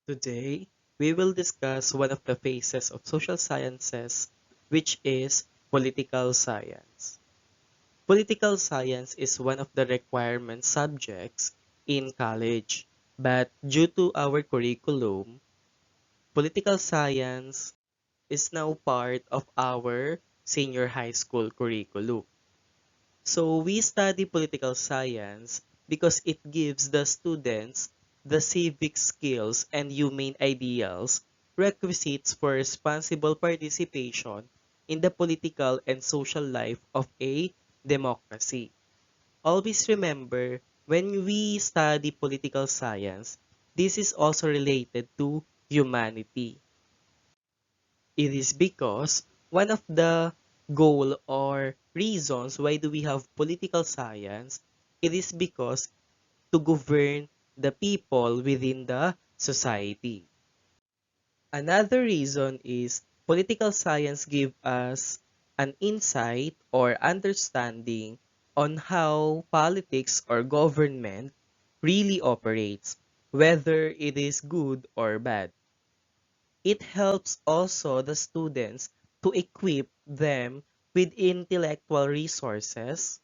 Today, we will discuss one of the phases of social sciences, which is political science. Political science is one of the requirement subjects in college, but due to our curriculum, political science is now part of our senior high school curriculum. So we study political science because it gives the students the civic skills and humane ideals requisites for responsible participation in the political and social life of a democracy. Always remember, when we study political science, this is also related to humanity. It is because one of the goal or reasons why do we have political science, it is because to govern the people within the society. Another reason is political science give us an insight or understanding on how politics or government really operates, whether it is good or bad. It helps also the students to equip them with intellectual resources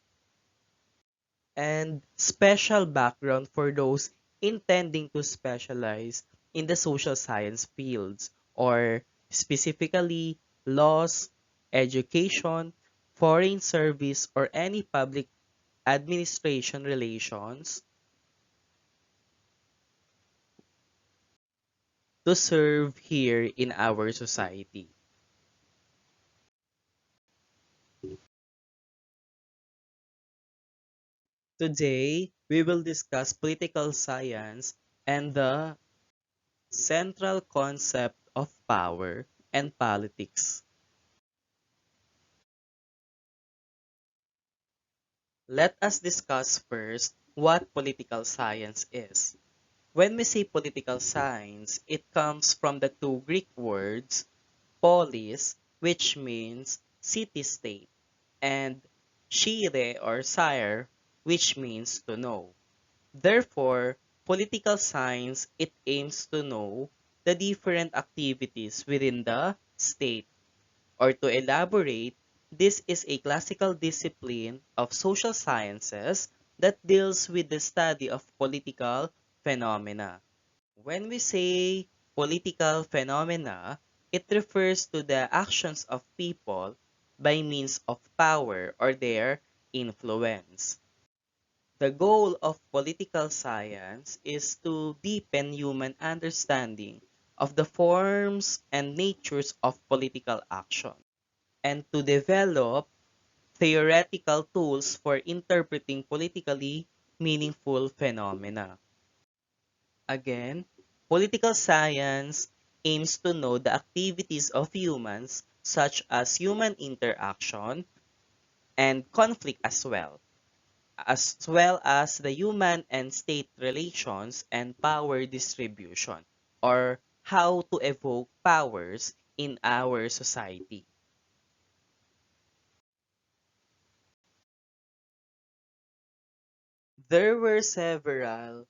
and special background for those intending to specialize in the social science fields or specifically laws, education, foreign service, or any public administration relations to serve here in our society. Today, we will discuss political science and the central concept of power and politics. Let us discuss first what political science is. When we say political science, it comes from the two Greek words polis, which means city-state, and shire or sire, which means to know. Therefore, political science, it aims to know the different activities within the state. Or to elaborate, this is a classical discipline of social sciences that deals with the study of political phenomena. When we say political phenomena, it refers to the actions of people by means of power or their influence. The goal of political science is to deepen human understanding of the forms and natures of political action and to develop theoretical tools for interpreting politically meaningful phenomena. Again, political science aims to know the activities of humans such as human interaction and conflict as well as the human and state relations and power distribution, or how to evoke powers in our society. There were several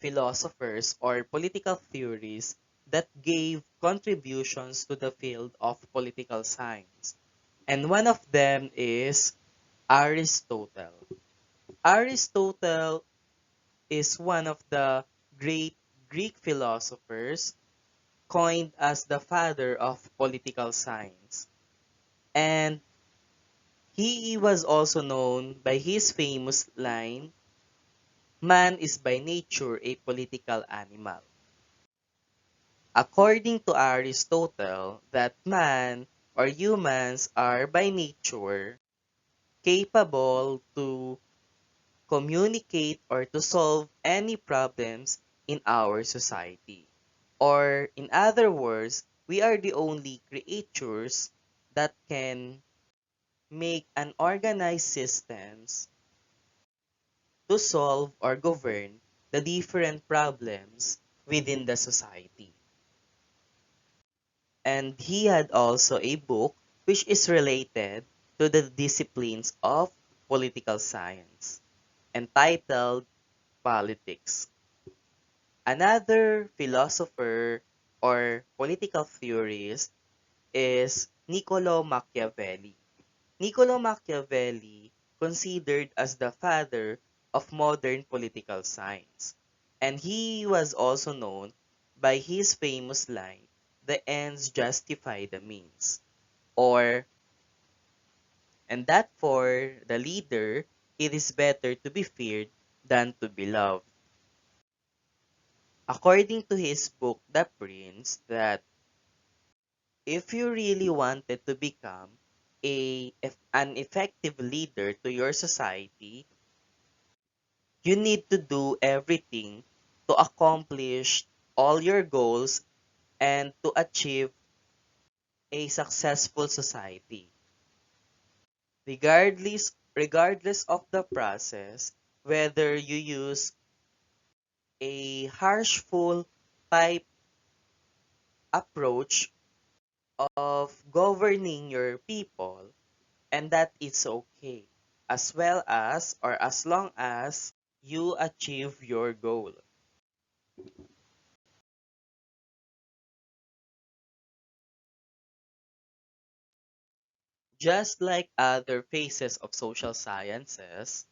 philosophers or political theories that gave contributions to the field of political science. And one of them is Aristotle. Aristotle is one of the great Greek philosophers coined as the father of political science. And he was also known by his famous line, "Man is by nature a political animal." According to Aristotle, that man or humans are by nature capable to communicate or to solve any problems in our society. Or in other words, we are the only creatures that can make an organized systems to solve or govern the different problems within the society. And he had also a book which is related to the disciplines of political science entitled Politics. Another philosopher or political theorist is Niccolo Machiavelli. Niccolo Machiavelli, considered as the father of modern political science, and he was also known by his famous line, "The ends justify the means," or and that for the leader, it is better to be feared than to be loved. According to his book, The Prince, that if you really wanted to become an effective leader to your society, you need to do everything to accomplish all your goals and to achieve a successful society. Regardless of the process, whether you use a harshful type approach of governing your people, and that is okay, as well as or as long as you achieve your goal. Just like other phases of social sciences,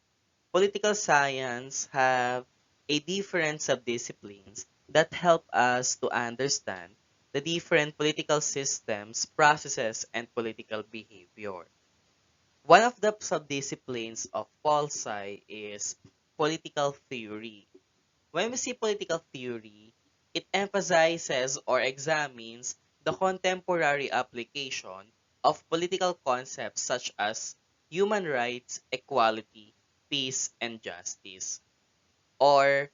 political science have a different subdisciplines that help us to understand the different political systems, processes, and political behavior. One of the subdisciplines of pol sci is political theory. When we see political theory, it emphasizes or examines the contemporary application of political concepts such as human rights, equality, peace, and justice. Or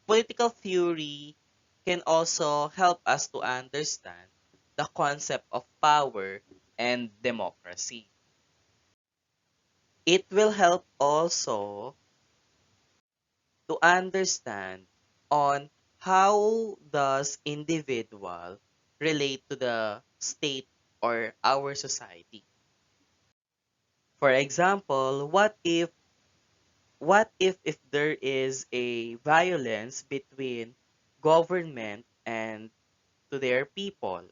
political theory can also help us to understand the concept of power and democracy. It will help also to understand on how does individual relate to the state or our society. For example, what if there is a violence between government and to their people?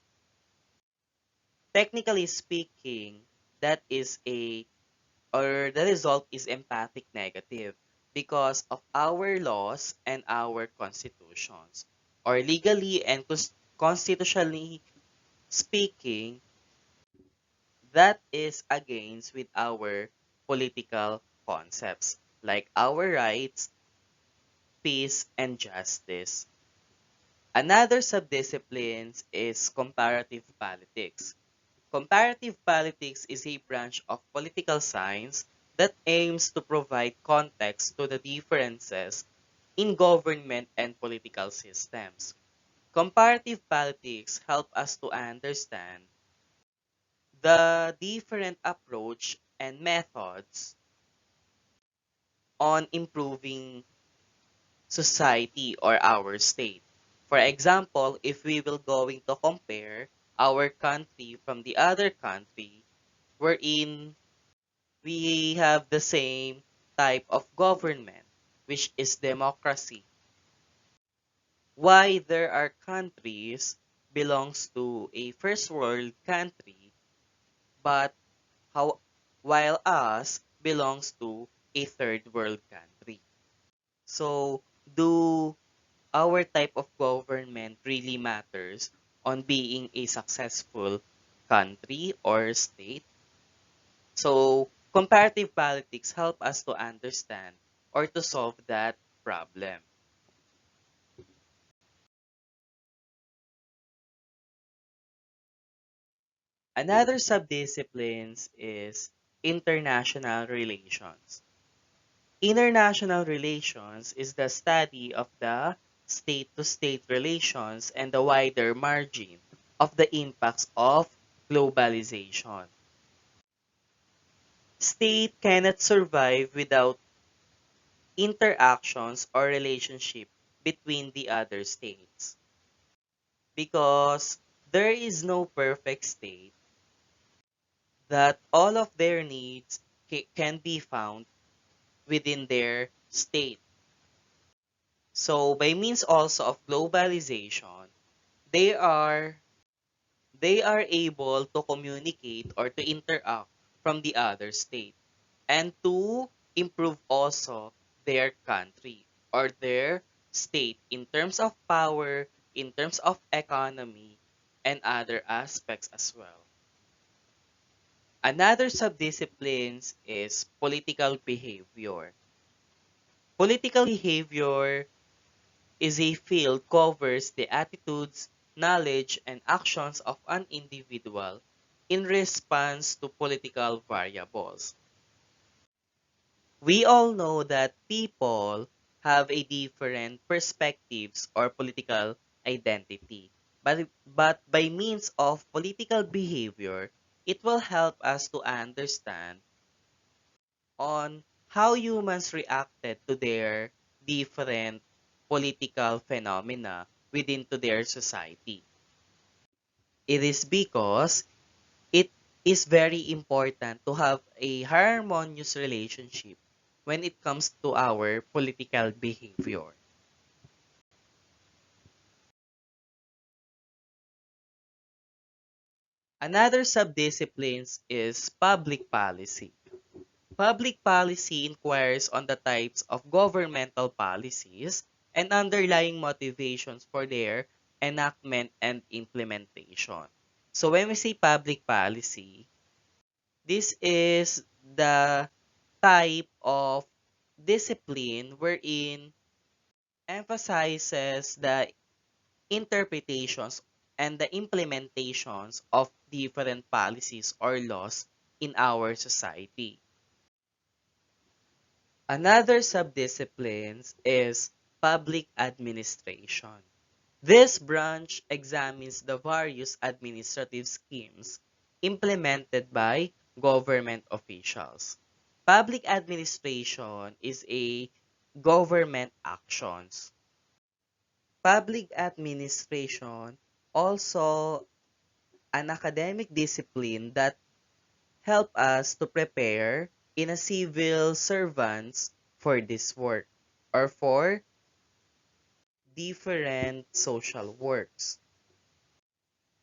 Technically speaking, that is a or the result is empathic negative because of our laws and our constitutions. Or legally and constitutionally speaking, that is against with our political concepts like our rights, peace, and justice. Another subdiscipline is comparative politics. Comparative politics is a branch of political science that aims to provide context to the differences in government and political systems. Comparative politics help us to understand the different approach and methods on improving society or our state. For example, if we will going to compare our country from the other country wherein we have the same type of government, which is democracy. Why there are countries belongs to a first world country, but how while us belongs to a third world country. So, do our type of government really matters on being a successful country or state? So, comparative politics help us to understand or to solve that problem. Another subdisciplines is international relations. International relations is the study of the state-to-state relations and the wider margin of the impacts of globalization. State cannot survive without interactions or relationship between the other states because there is no perfect state that all of their needs can be found within their state. So by means also of globalization, they are they are able to communicate or to interact from the other state and to improve also their country or their state in terms of power, in terms of economy, and other aspects as well. Another subdisciplines is political behavior. Political behavior is a field covers the attitudes, knowledge, and actions of an individual in response to political variables. We all know that people have a different perspectives or political identity. But by means of political behavior, it will help us to understand on how humans reacted to their different political phenomena within to their society. It is because it is very important to have a harmonious relationship when it comes to our political behavior. Another subdisciplines is public policy. Public policy inquires on the types of governmental policies and underlying motivations for their enactment and implementation. So when we say public policy, this is the type of discipline wherein emphasizes the interpretations and the implementations of different policies or laws in our society. Another subdisciplines is public administration. This branch examines the various administrative schemes implemented by government officials. Public administration is a government actions. Public administration also an academic discipline that help us to prepare in a civil servants for this work or for different social works.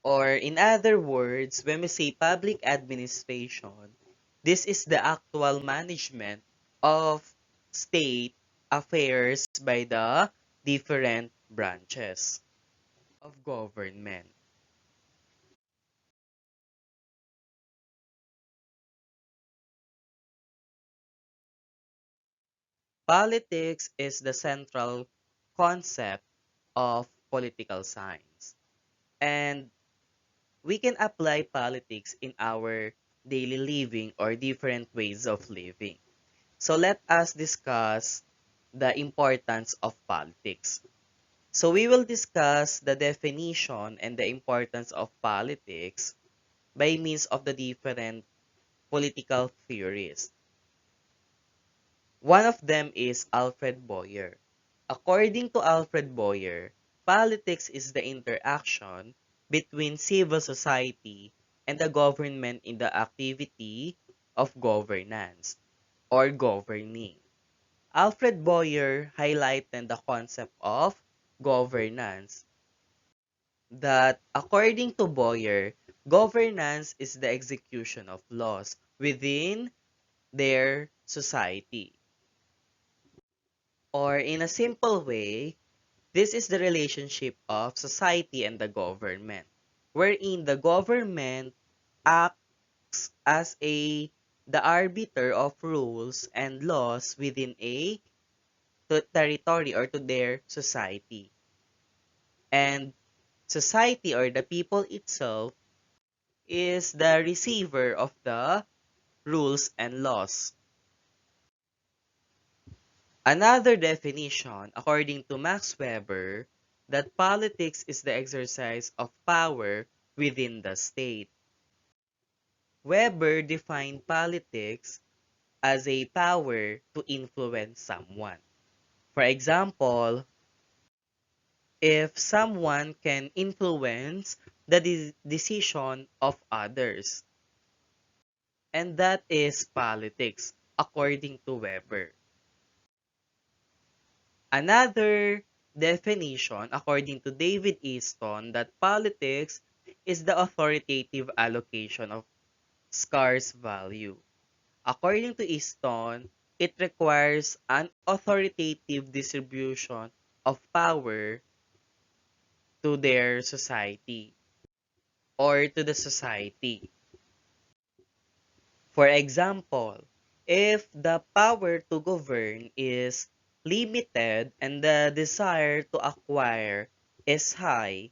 Or in other words, when we say public administration, this is the actual management of state affairs by the different branches of government. Politics is the central concept of political science. And we can apply politics in our daily living or different ways of living. So let us discuss the importance of politics. So we will discuss the definition and the importance of politics by means of the different political theories. One of them is Alfred Boyer. According to Alfred Boyer, politics is the interaction between civil society and the government in the activity of governance or governing. Alfred Boyer highlighted the concept of governance that according to Boyer, governance is the execution of laws within their society. Or in a simple way, this is the relationship of society and the government, wherein the government acts as the arbiter of rules and laws within a territory or to their society. And society or the people itself is the receiver of the rules and laws. Another definition, according to Max Weber, that politics is the exercise of power within the state. Weber defined politics as a power to influence someone. For example, if someone can influence the decision of others, and that is politics, according to Weber. Another definition, according to David Easton, that politics is the authoritative allocation of scarce value. According to Easton, it requires an authoritative distribution of power to their society or to the society. For example, if the power to govern is limited and the desire to acquire is high,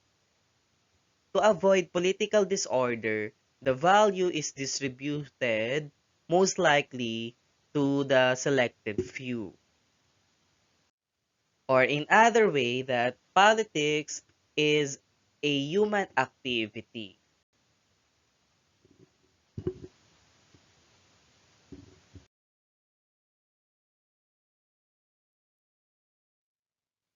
to avoid political disorder, the value is distributed most likely to the selected few. Or in other way that politics is a human activity.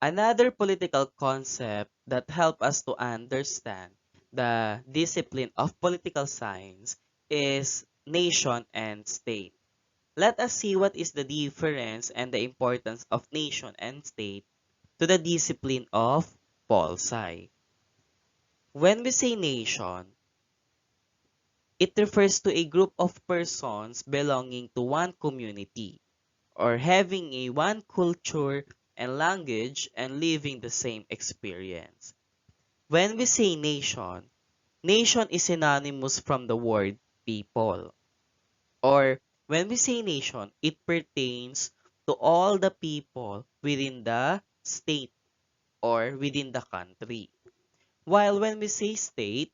Another political concept that help us to understand the discipline of political science is nation and state. Let us see what is the difference and the importance of nation and state to the discipline of pol sci. When we say nation, it refers to a group of persons belonging to one community or having a one culture and language and living the same experience. When we say nation, nation is synonymous from the word people. Or when we say nation, it pertains to all the people within the state or within the country. While when we say state,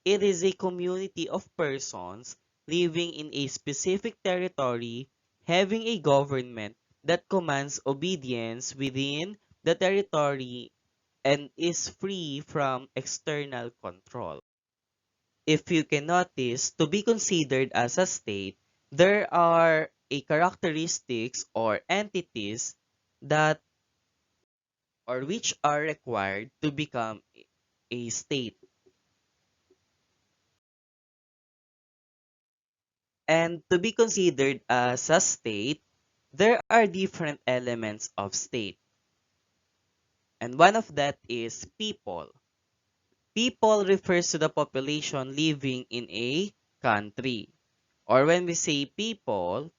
it is a community of persons living in a specific territory having a government that commands obedience within the territory and is free from external control. If you can notice, to be considered as a state, there are a characteristics or entities that or which are required to become a state. And to be considered as a state, there are different elements of state. And one of that is people. People refers to the population living in a country. Or when we say people,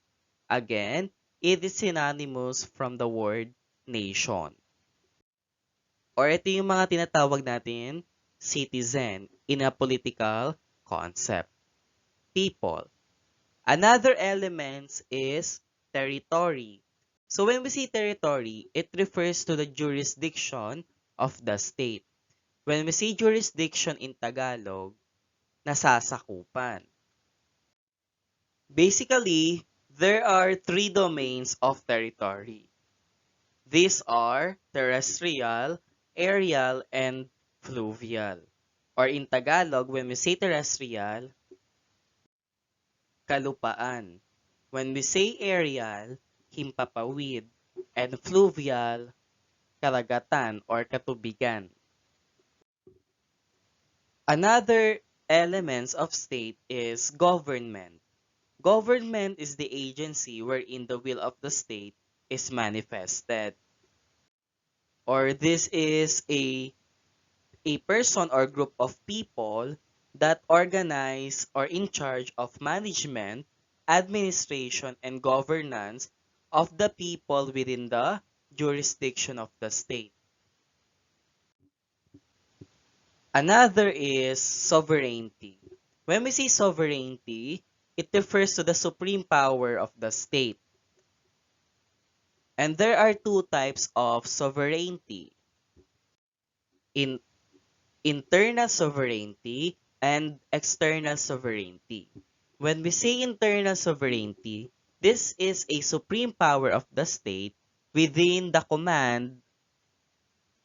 again, it is synonymous from the word nation. Or ito yung mga tinatawag natin citizen in a political concept. People. Another element is territory. So when we say territory, it refers to the jurisdiction of the state. When we say jurisdiction in Tagalog, nasasakupan. Basically, there are three domains of territory. These are terrestrial, aerial, and fluvial. Or in Tagalog, when we say terrestrial, kalupaan. When we say aerial, himpapawid. And fluvial, karagatan or katubigan. Another elements of state is government. Government is the agency wherein the will of the state is manifested. Or this is a person or group of people that organize or in charge of management, administration, and governance of the people within the jurisdiction of the state. Another is sovereignty. When we say sovereignty, it refers to the supreme power of the state. And there are two types of sovereignty. In internal sovereignty and external sovereignty. When we say internal sovereignty, this is a supreme power of the state within the command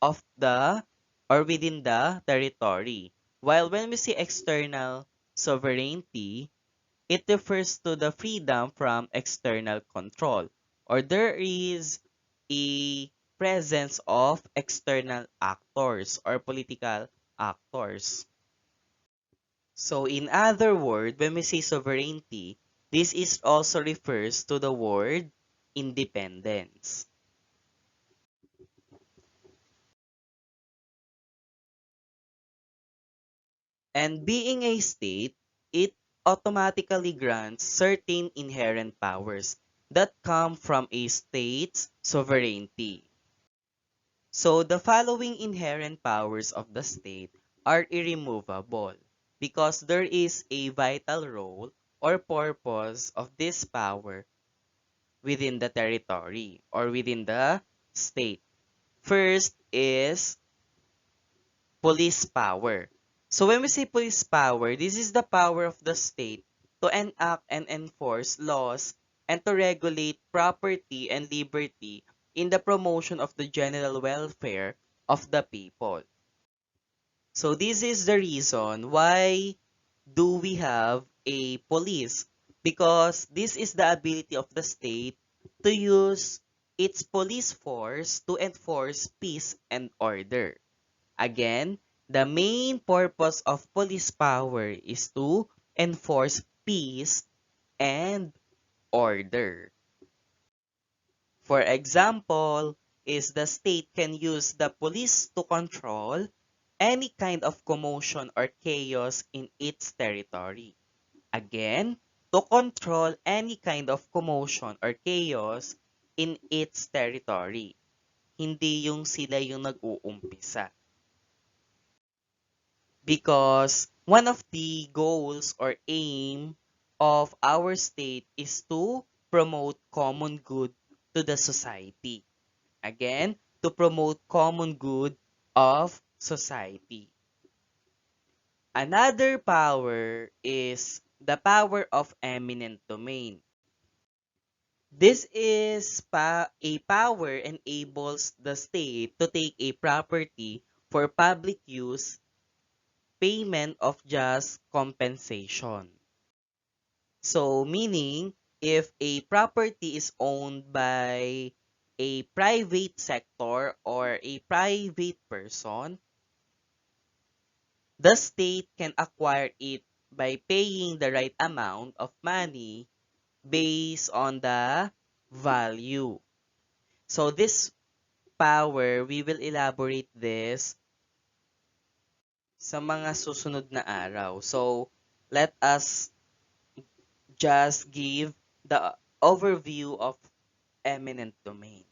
of the or within the territory. While when we say external sovereignty, it refers to the freedom from external control or there is a presence of external actors or political actors. So in other words, when we say sovereignty, this is also refers to the word independence. And being a state, it automatically grants certain inherent powers that come from a state's sovereignty. So the following inherent powers of the state are irremovable because there is a vital role or purpose of this power within the territory or within the state. First is police power. So when we say police power, this is the power of the state to enact and enforce laws and to regulate property and liberty in the promotion of the general welfare of the people. So this is the reason why do we have a police? Because this is the ability of the state to use its police force to enforce peace and order. Again, the main purpose of police power is to enforce peace and order. For example, is the state can use the police to control any kind of commotion or chaos in its territory. Again, to control any kind of commotion or chaos in its territory. Hindi yung sila yung nag-uumpisa. Because one of the goals or aim of our state is to promote common good to the society. Again, to promote common good of society. Another power is the power of eminent domain. This is a power enables the state to take a property for public use, payment of just compensation. So meaning, if a property is owned by a private sector or a private person, the state can acquire it by paying the right amount of money based on the value. So this power, we will elaborate this sa mga susunod na araw. So, let us just give the overview of eminent domain.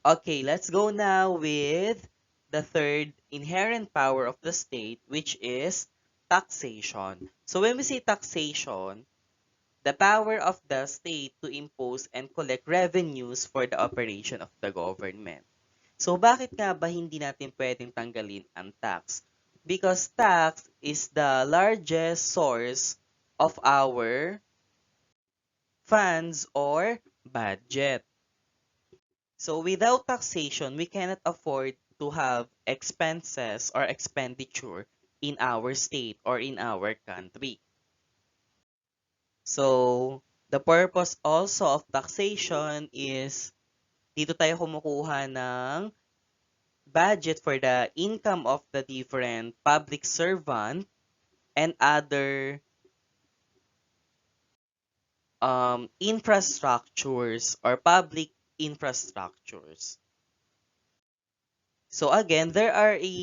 Okay, let's go now with the third inherent power of the state, which is taxation. So when we say taxation, the power of the state to impose and collect revenues for the operation of the government. So bakit nga ba hindi natin pwedeng tanggalin ang tax? Because tax is the largest source of our funds or budget. So without taxation, we cannot afford to have expenses or expenditure in our state or in our country. So the purpose also of taxation is dito tayo kumukuha ng budget for the income of the different public servant and other infrastructures or public infrastructures. So again, there are a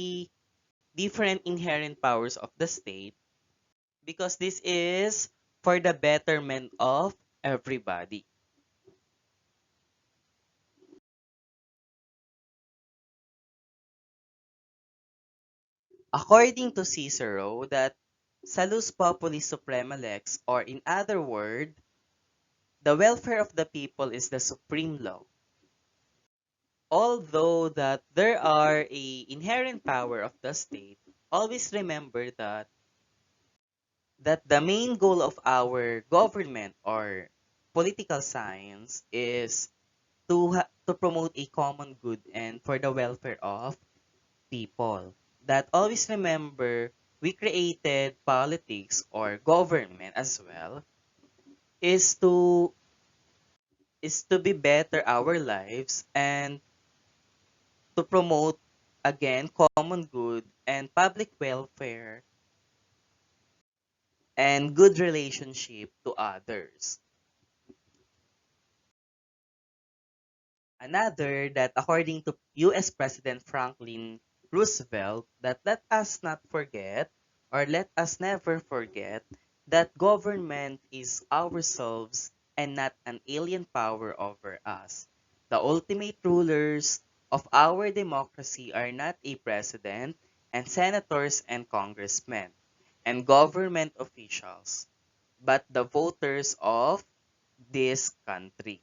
different inherent powers of the state because this is for the betterment of everybody. According to Cicero, that salus populi suprema lex, or in other words, the welfare of the people is the supreme law. Although that there are a inherent power of the state, always remember that the main goal of our government or political science is to promote a common good and for the welfare of people. That always remember we created politics or government as well is to be better our lives and to promote again common good and public welfare and good relationship to others. Another that according to US President Franklin Roosevelt that let us not forget Or let us never forget that government is ourselves and not an alien power over us. The ultimate rulers of our democracy are not a president and senators and congressmen and government officials, but the voters of this country.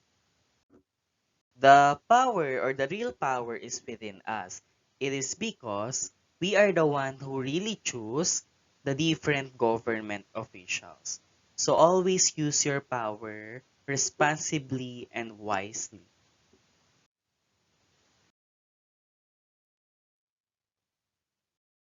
The power or the real power is within us. It is because we are the one who really choose the different government officials. So always use your power responsibly and wisely.